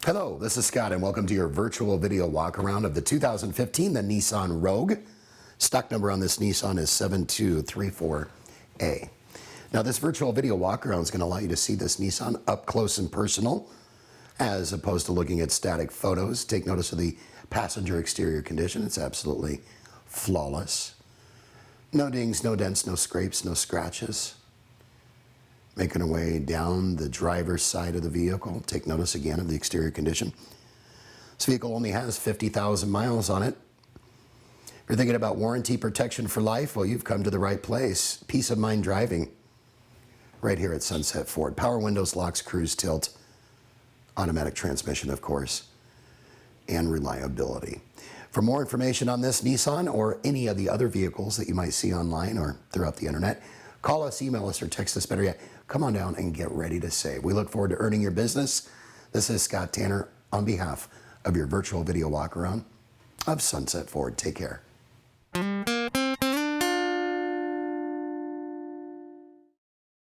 Hello, this is Scott and welcome to your virtual video walk around of the 2015 the Nissan Rouge. Stock number on this Nissan is 7234A. Now this virtual video walk around is going to allow you to see this Nissan up close and personal as opposed to looking at static photos. Take notice of the passenger exterior condition. It's absolutely flawless. No dings, no dents, no scrapes, no scratches. Making our way down the driver's side of the vehicle. Take notice again of the exterior condition. This vehicle only has 50,000 miles on it. If you're thinking about warranty protection for life, well, you've come to the right place. Peace of mind driving right here at Sunset Ford. Power windows, locks, cruise, tilt, automatic transmission, of course, and reliability. For more information on this Nissan or any of the other vehicles that you might see online or throughout the internet, call us, email us, or text us. Better yet, come on down and get ready to save. We look forward to earning your business. This is Scott Tanner on behalf of your virtual video walk around of Sunset Ford. Take care.